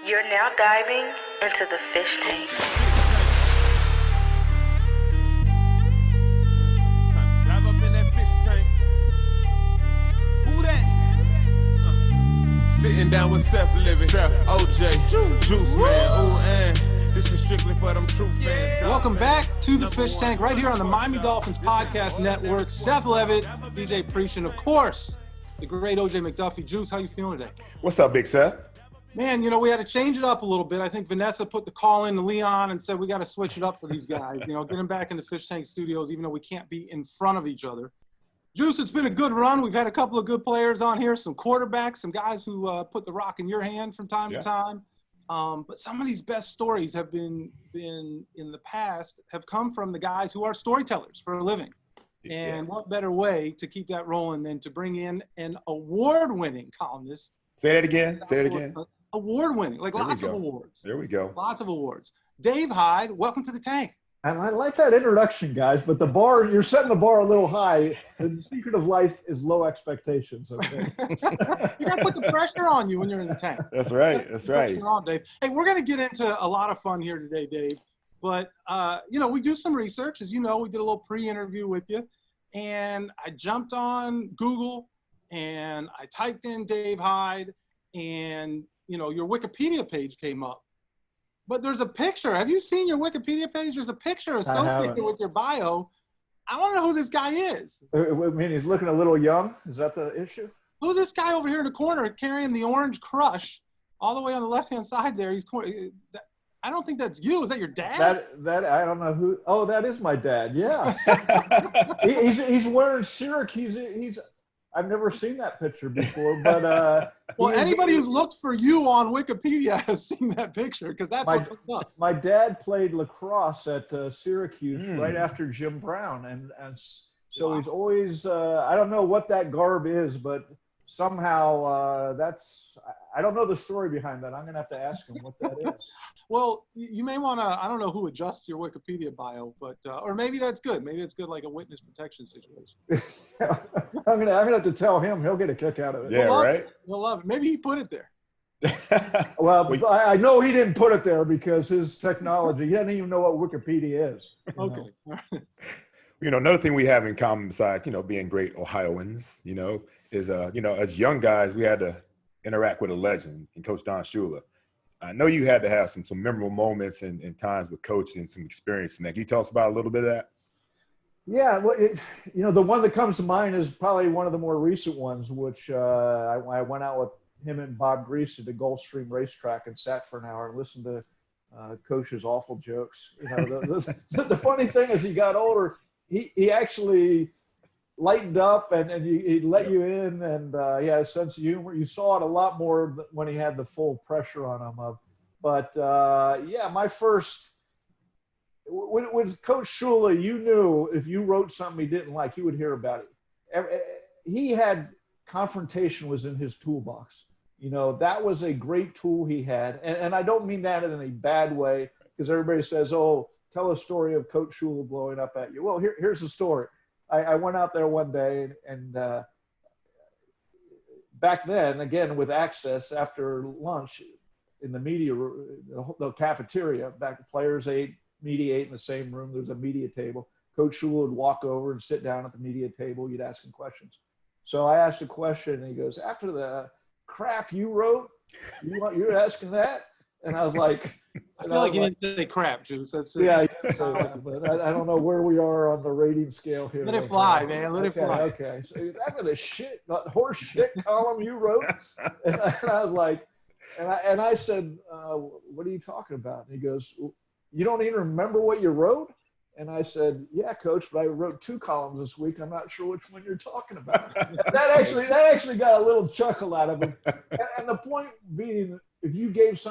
You're now diving into the fish tank. Dive up in that fish tank. Who that? Sitting down with Seth Living, OJ, Juice Man, ooh, and this is strictly for them true fans. Welcome back to the Fish Tank, right here on the Miami Dolphins Podcast Network. Seth Levitt, DJ Preach, and of course, the great OJ McDuffie. Juice, how you feeling today? What's up, Big Seth? Man, you know, we had to change it up a little bit. I think Vanessa put the call in to Leon and said we got to switch it up for these guys. You know, get them back in the Fish Tank studios, even though we can't be in front of each other. Juice, it's been a good run. We've had a couple of good players on here, some quarterbacks, some guys who put the rock in your hand from time to time. But some of these best stories have been in the past have come from the guys who are storytellers for a living. And what better way to keep that rolling than to bring in an award-winning columnist. Say that again. Say it again. Award-winning, like lots of awards. There we go. Lots of awards. Dave Hyde, welcome to the tank. And I like that introduction, guys, but the bar, you're setting the bar a little high. The secret of life is low expectations, okay? You got to put the pressure on you when you're in the tank. That's right. That's right. On, Dave. Hey, we're going to get into a lot of fun here today, Dave. But, you know, we do some research. As you know, we did a little pre-interview with you. And I jumped on Google and I typed in Dave Hyde and, you know, your Wikipedia page came up. But there's a picture. Have you seen your Wikipedia page? There's a picture associated with your bio. I want to know who this guy is. I mean, he's looking a little young. Is that the issue? Who's this guy over here in the corner carrying the orange crush all the way on the left-hand side there? I don't think that's you. Is that your dad? That I don't know who. Oh, that is my dad. Yeah. he's wearing Syracuse. I've never seen that picture before, but well, anybody who's looked for you on Wikipedia has seen that picture because that's what comes up. My dad played lacrosse at Syracuse right after Jim Brown, and so he's always I don't know what that garb is, but somehow I don't know the story behind that. I'm gonna have to ask him what that is. Well, you may want to. I don't know who adjusts your Wikipedia bio, but or maybe that's good. Maybe it's good, like a witness protection situation. I'm gonna have to tell him. He'll get a kick out of it. Yeah, right. He'll love it. Maybe he put it there. Well, I know he didn't put it there because his technology. He doesn't even know what Wikipedia is. Okay. You know, another thing we have in common besides, you know, being great Ohioans, you know, is, you know, as young guys, we had to interact with a legend in Coach Don Shula. I know you had to have some memorable moments and times with Coach and some experience in that. Can you tell us about a little bit of that? Yeah, well, you know, the one that comes to mind is probably one of the more recent ones, which I went out with him and Bob Grease at the Gulfstream racetrack and sat for an hour and listened to Coach's awful jokes. You know, the funny thing is he got older. He actually lightened up and he let you in, and he had a sense of humor. You saw it a lot more when he had the full pressure on him. But yeah, my first with Coach Shula, you knew if you wrote something he didn't like, he would hear about it. He had confrontation was in his toolbox. You know, that was a great tool he had, and I don't mean that in a bad way because everybody says, "Oh, tell a story of Coach Shula blowing up at you." Well, here's the story. I went out there one day and back then, again, with access after lunch in the media, the cafeteria, back the players ate, media ate in the same room. There was a media table. Coach Shula would walk over and sit down at the media table. You'd ask him questions. So I asked a question and he goes, "After the crap you wrote, you're asking that?" And I was like, I feel like you didn't say crap, Juice. That's just, yeah, but I don't know where we are on the rating scale here. Let it fly, man. Let it fly. Okay. So after the horse shit column you wrote, and I was like, and I said, "What are you talking about?" And he goes, "You don't even remember what you wrote?" And I said, "Yeah, Coach, but I wrote 2 columns this week. I'm not sure which one you're talking about." that actually got a little chuckle out of him. And the point being, if you gave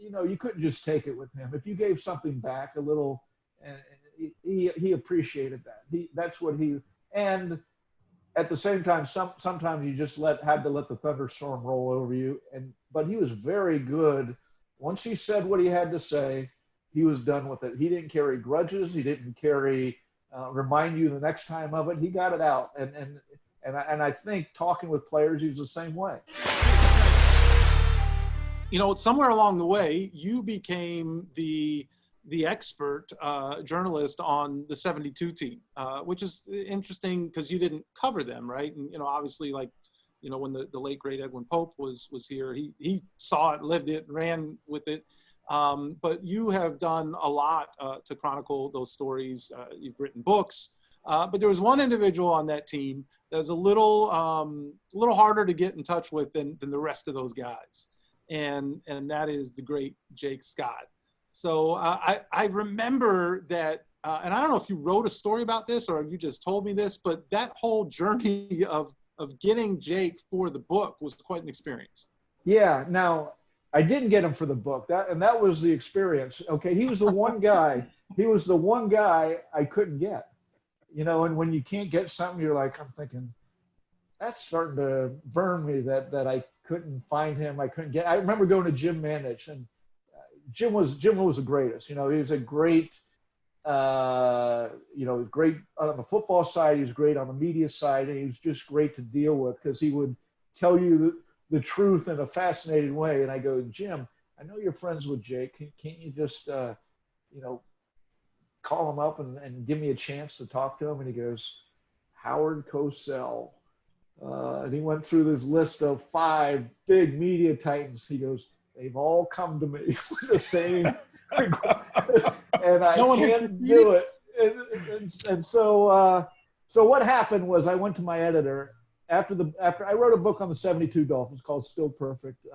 you know, you couldn't just take it with him. If you gave something back a little, and he appreciated that. That's what he. And at the same time, sometimes you just had to let the thunderstorm roll over you. But he was very good. Once he said what he had to say, he was done with it. He didn't carry grudges. He didn't remind you the next time of it. He got it out. And I think talking with players, he was the same way. you know, somewhere along the way, you became the expert journalist on the 72 team, which is interesting because you didn't cover them, right? And, you know, obviously, like, you know, when the late, great Edwin Pope was here, he saw it, lived it, ran with it. But you have done a lot to chronicle those stories. You've written books. But there was one individual on that team that's a little harder to get in touch with than the rest of those guys. And that is the great Jake Scott. So I remember that, and I don't know if you wrote a story about this or you just told me this, but that whole journey of getting Jake for the book was quite an experience. Yeah. Now, I didn't get him for the book. That was the experience. Okay, he was the one guy. He was the one guy I couldn't get. You know, and when you can't get something, you're like, I'm thinking, that's starting to burn me that I couldn't find him. I couldn't get. I remember going to Jim Mandich, and Jim was the greatest. You know, he was a great. You know, great on the football side. He was great on the media side, and he was just great to deal with because he would tell you the truth in a fascinating way. And I go, Jim, I know you're friends with Jake. Can't you just, you know, call him up and give me a chance to talk to him? And he goes, Howard Cosell. And he went through this list of 5 big media titans. He goes, they've all come to me with the same, and I can't do it. And so what happened was I went to my editor after I wrote a book on the 72 Dolphins called Still Perfect.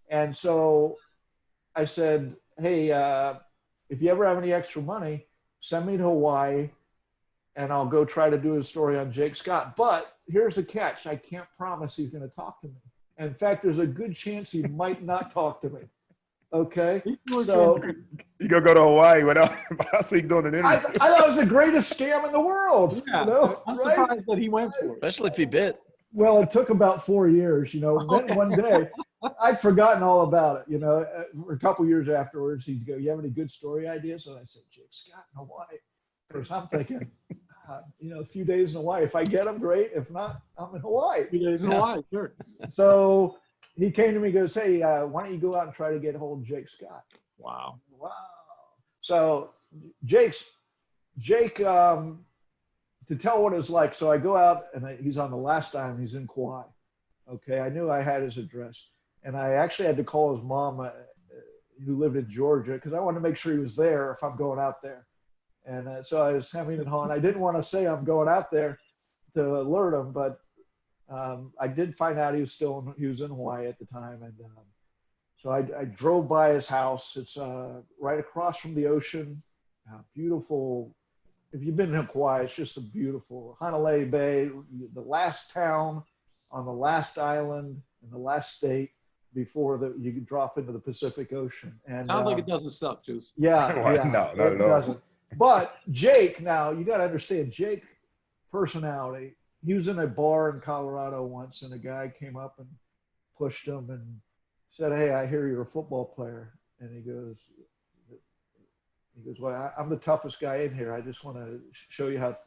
And so I said, hey, if you ever have any extra money, send me to Hawaii and I'll go try to do a story on Jake Scott. But here's the catch. I can't promise he's going to talk to me. In fact, there's a good chance he might not talk to me. Okay? So you go to Hawaii without possibly doing an interview. I thought it was the greatest scam in the world. Yeah, you know, I'm right? surprised that he went for it. Especially if he bit. Well, it took about 4 years, you know. Then one day, I'd forgotten all about it, you know. A couple years afterwards, he'd go, you have any good story ideas? And I said, Jake Scott in Hawaii. Because I'm thinking, you know, a few days in Hawaii. If I get him, great. If not, I'm in Hawaii. A few days in Hawaii, sure. So he came to me and goes, hey, why don't you go out and try to get a hold of Jake Scott? Wow. So Jake, to tell what it's like, so I go out and he's on the last island. He's in Kauai. Okay, I knew I had his address, and I actually had to call his mom, who lived in Georgia, because I wanted to make sure he was there if I'm going out there. And so I was hemming and hawing. I didn't want to say I'm going out there to alert him, but I did find out he was in Hawaii at the time, and so I drove by his house. It's right across from the ocean, beautiful. If you've been in Kauai, it's just a beautiful Honolulu Bay, the last town on the last island in the last state before you can drop into the Pacific Ocean. And sounds like it doesn't suck, Juice. Yeah, No, not at all. Doesn't. But Jake, now you got to understand, Jake personality. He was in a bar in Colorado once, and a guy came up and pushed him and said, "Hey, I hear you're a football player." And he goes, well, I'm the toughest guy in here. I just want to show you how.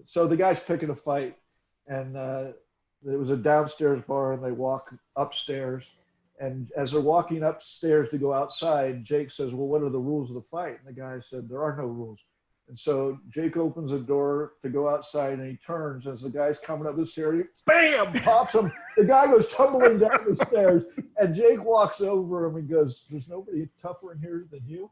So the guy's picking a fight, and there was a downstairs bar, and they walk upstairs. And as they're walking upstairs to go outside, Jake says, well, what are the rules of the fight? And the guy said, there are no rules. And so Jake opens a door to go outside, and he turns as the guy's coming up the stairs. Bam! Pops him. The guy goes tumbling down the stairs, and Jake walks over him and goes, there's nobody tougher in here than you.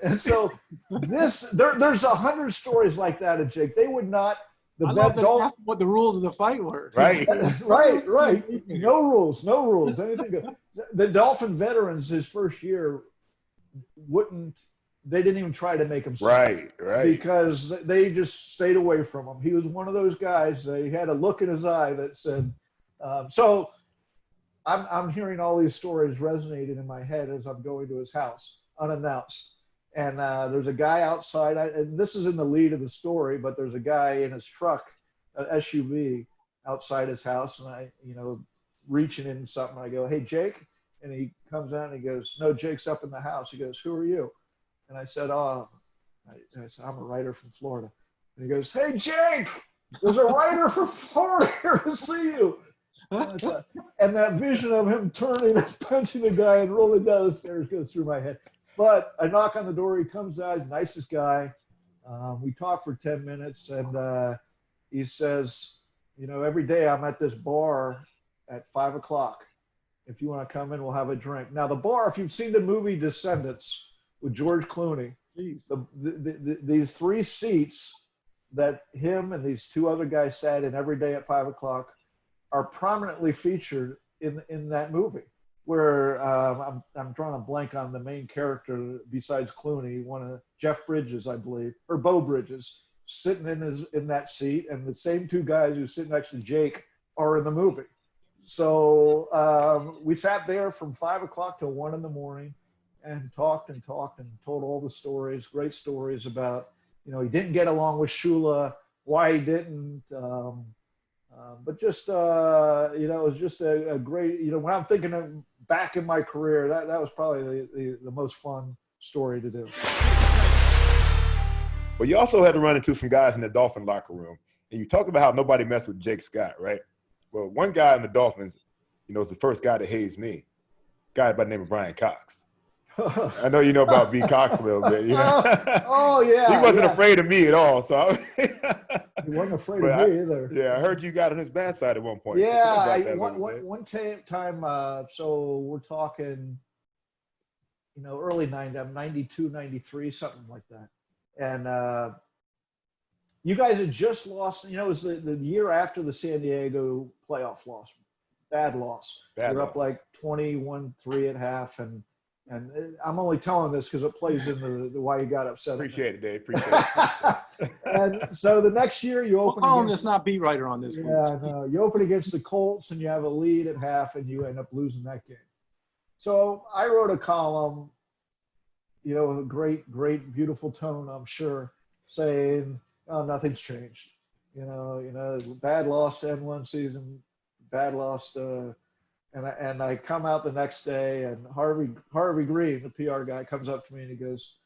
And so there's 100 stories like that of Jake. They would not. I love what the rules of the fight were. Right. right. No rules. Anything good. The Dolphin veterans, his first year, they didn't even try to make him right. Because they just stayed away from him. He was one of those guys. He had a look in his eye that said, so I'm hearing all these stories resonating in my head as I'm going to his house unannounced. And there's a guy outside, and this is in the lead of the story, but there's a guy in his truck, an SUV, outside his house, and I, reaching in something. I go, hey, Jake. And he comes out and he goes, no, Jake's up in the house. He goes, who are you? And I said, I said, I'm a writer from Florida. And he goes, hey, Jake, there's a writer from Florida here to see you. And that vision of him turning and punching the guy and rolling down the stairs goes through my head. But I knock on the door. He comes out. He's the nicest guy. We talk for 10 minutes, and he says, you know, every day I'm at this bar at 5 o'clock. If you want to come in, we'll have a drink. Now, the bar, if you've seen the movie Descendants with George Clooney, these 3 seats that him and these 2 other guys sat in every day at 5 o'clock are prominently featured in that movie, where I'm drawing a blank on the main character besides Clooney, one of Jeff Bridges, I believe, or Bo Bridges, sitting in that seat, and the same 2 guys who sit next to Jake are in the movie. So we sat there from 5 o'clock till 1 in the morning and talked and told all the stories, great stories about, you know, he didn't get along with Shula, why he didn't, but just, you know, it was just a great, you know, when I'm thinking of back in my career, that was probably the most fun story to do. But you also had to run into some guys in the Dolphin locker room, and you talked about how nobody messed with Jake Scott, right? Well, one guy in the Dolphins, you know, was the first guy that hazed me, a guy by the name of Brian Cox. I know you know about B. Cox a little bit. You know? Oh, yeah. He wasn't afraid of me at all. So he wasn't afraid of me either. Yeah, I heard you got on his bad side at one point. Yeah, one time, so we're talking, you know, early 90s, I'm 92, 93, something like that. And you guys had just lost, you know, it was the year after the San Diego playoff loss. Bad loss. You're up like 21-3 at half, and I'm only telling this because it plays into the why you got upset. Appreciate it, Dave. Appreciate it. And so the next year you open. We'll call him this not beat writer on this. Yeah, no. You open against the Colts and you have a lead at half, and you end up losing that game. So I wrote a column, you know, a great, beautiful tone, I'm sure, saying, "Oh, nothing's changed." You know, bad loss to end one season, bad loss to. And I come out the next day, and Harvey Green, the PR guy, comes up to me and he goes,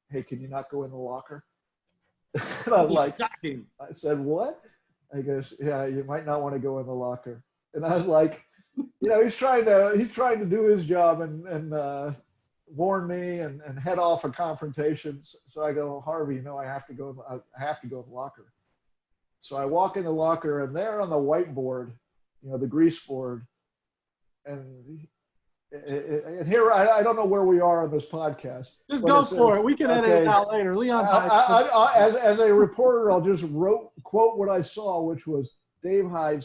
"Hey, can you not go in the locker?" And I'm like, I said, "What?" He goes, "Yeah, you might not want to go in the locker." And I was like, you know, he's trying to do his job and warn me and head off a confrontation. So I go, "Harvey, you know, I have to go in the locker." So I walk in the locker, and there on the whiteboard, you know, the grease board. And here, I don't know where we are on this podcast. Just go for it. We can edit it out later. Leon's as a reporter, I'll just quote what I saw, which was Dave Hyde.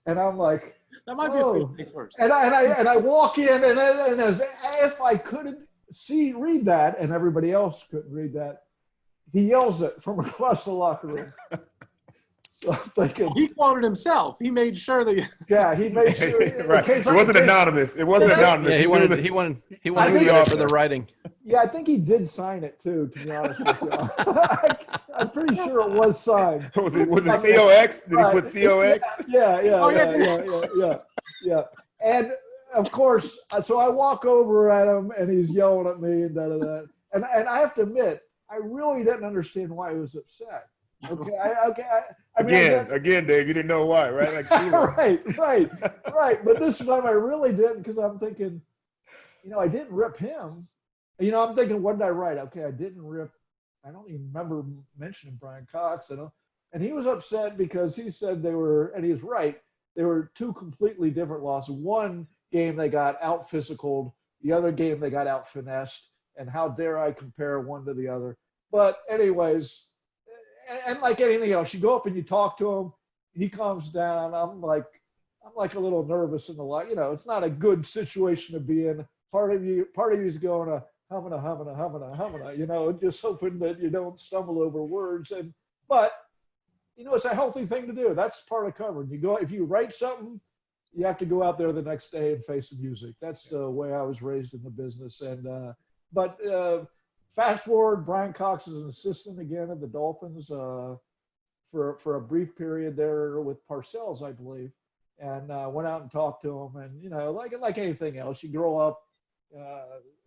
And I'm like, that might be a thing first. And I walk in, and as if I couldn't read that, and everybody else couldn't read that, he yells it from across the locker room. So I'm thinking, he quoted himself. He made sure that. Yeah, he made sure. Right. It wasn't anonymous. It wasn't anonymous. Yeah, he wanted you off for the writing. Yeah, I think he did sign it too. To be honest with you, I'm pretty sure it was signed. Was it COX? Did he put COX? Yeah. And of course, so I walk over at him, and he's yelling at me and da. And I have to admit, I really didn't understand why he was upset. Okay. Again, Dave, you didn't know why, right? Like, right. But this time I really didn't, because I'm thinking, you know, I didn't rip him. You know, I'm thinking, what did I write? Okay, I didn't rip. I don't even remember mentioning Brian Cox. And he was upset because he said they were, and he was right, they were 2 completely different losses. One game they got out physicaled, the other game they got out finessed, and how dare I compare one to the other. But anyways, and like anything else, you go up and you talk to him, he calms down. I'm like a little nervous in the light. You know, it's not a good situation to be in. Part of you is going humana, you know, just hoping that you don't stumble over words. But you know, it's a healthy thing to do. That's part of covering. If you write something, you have to go out there the next day and face the music. That's the way I was raised in the business. But fast forward, Brian Cox is an assistant again at the Dolphins for a brief period there with Parcells, I believe, and went out and talked to him. And you know, like anything else, you grow up,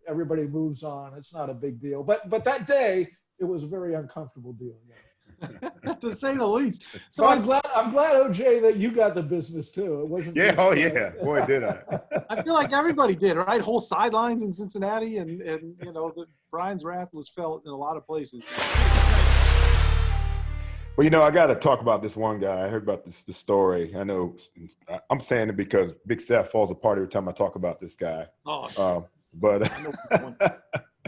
everybody moves on. It's not a big deal. But that day, it was a very uncomfortable deal. Yeah. to say the least. So So I'm glad, OJ, that you got the business too. It wasn't. Yeah, just, oh yeah, boy did I. I feel like everybody did, right? Whole sidelines in Cincinnati, and you know, Brian's wrath was felt in a lot of places. Well, you know, I got to talk about this one guy. I heard about this story. I know I'm saying it because Big Seth falls apart every time I talk about this guy. Oh, But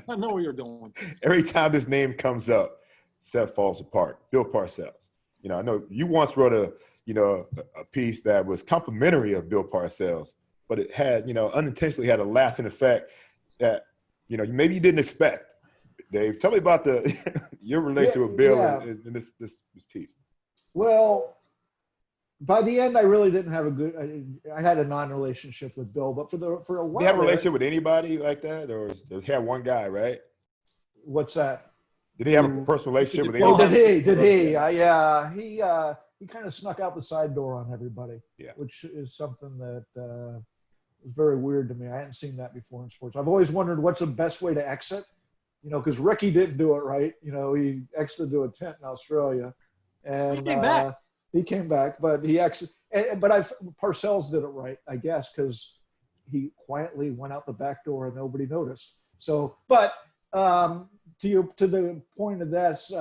I know where you're going. every time this name comes up, Seth falls apart. Bill Parcells. You know, I know you once wrote a piece that was complimentary of Bill Parcells, but it had, you know, unintentionally had a lasting effect that, you know, maybe you didn't expect. Dave, tell me about your relationship with Bill in this piece. Well, by the end, I really didn't have a good. I had a non-relationship with Bill, but for a while, Do you have a relationship with anybody like that, or did he have one guy, right? What's that? Did he have a personal relationship with Oh, anybody? did he? Yeah, he kind of snuck out the side door on everybody. Yeah. Which is something that was very weird to me. I hadn't seen that before in sports. I've always wondered what's the best way to exit. You know, because Ricky didn't do it right. You know, he exited to a tent in Australia, and he came back, but he exited. But Parcells did it right, I guess, because he quietly went out the back door and nobody noticed. So, but to the point of this,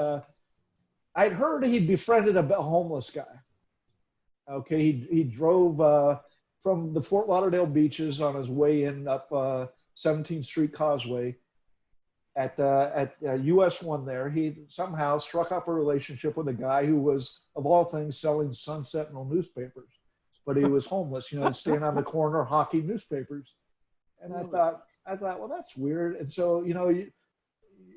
I'd heard he'd befriended a homeless guy. Okay, he drove from the Fort Lauderdale beaches on his way in up 17th Street Causeway. At US 1 there, he somehow struck up a relationship with a guy who was, of all things, selling Sun Sentinel newspapers. But he was homeless, you know, staying on the corner hawking newspapers. And I thought, well, that's weird. And so, you know,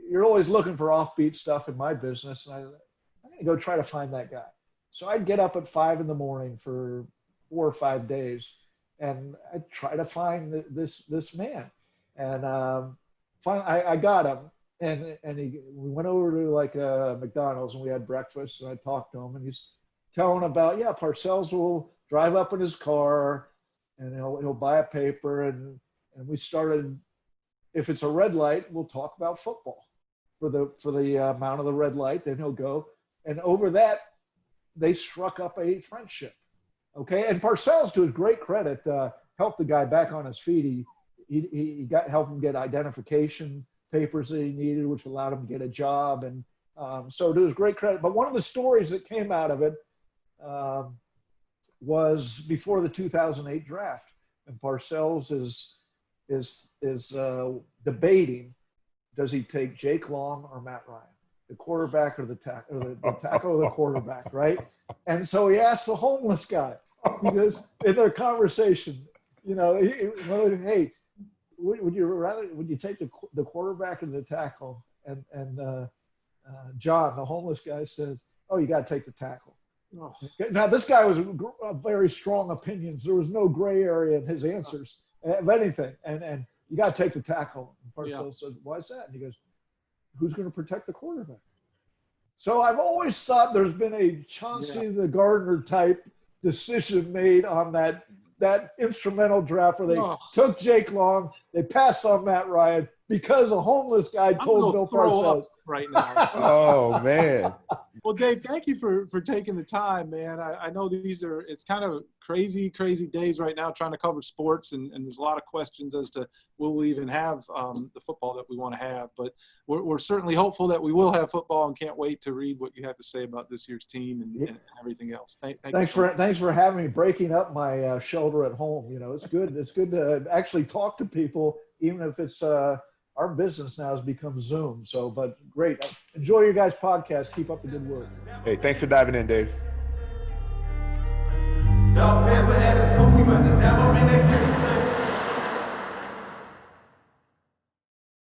you're always looking for offbeat stuff in my business. And I'm going to go try to find that guy. So I'd get up at 5 a.m. for 4 or 5 days. And I'd try to find this man. And finally, I got him, and we went over to like McDonald's and we had breakfast, and I talked to him, and he's telling about, Parcells will drive up in his car and he'll buy a paper, and we started, if it's a red light, we'll talk about football for the amount of the red light, then he'll go, and over that they struck up a friendship. Okay, and Parcells, to his great credit, helped the guy back on his feet. He helped him get identification papers that he needed, which allowed him to get a job. And so to his great credit. But one of the stories that came out of it was before the 2008 draft. And Parcells is debating, does he take Jake Long or Matt Ryan, the quarterback or the tackle or the quarterback, right? And so he asked the homeless guy, he goes, in their conversation, you know, hey, would you take the quarterback or the tackle? And John, the homeless guy, says, "Oh, you got to take the tackle." Oh. Now this guy was a very strong opinions. There was no gray area in his answers of anything, and you got to take the tackle. And Parcells says, "Why is that?" And he goes, "Who's going to protect the quarterback?" So I've always thought there's been a Chauncey the Gardener type decision made on that instrumental draft where they took Jake Long, they passed on Matt Ryan because a homeless guy told Bill Parcells. Right now. Oh, man. Well, Dave, thank you for taking the time, man. I know it's kind of crazy days right now trying to cover sports, and there's a lot of questions as to will we even have the football that we want to have. But we're certainly hopeful that we will have football, and can't wait to read what you have to say about this year's team and everything else. Thanks for having me, breaking up my shelter at home. You know, it's good. It's good to actually talk to people, even if it's our business now has become Zoom. So, but great. Enjoy your guys' podcast. Keep up the good work. Hey, thanks for diving in, Dave. Dog man, what attitude we about to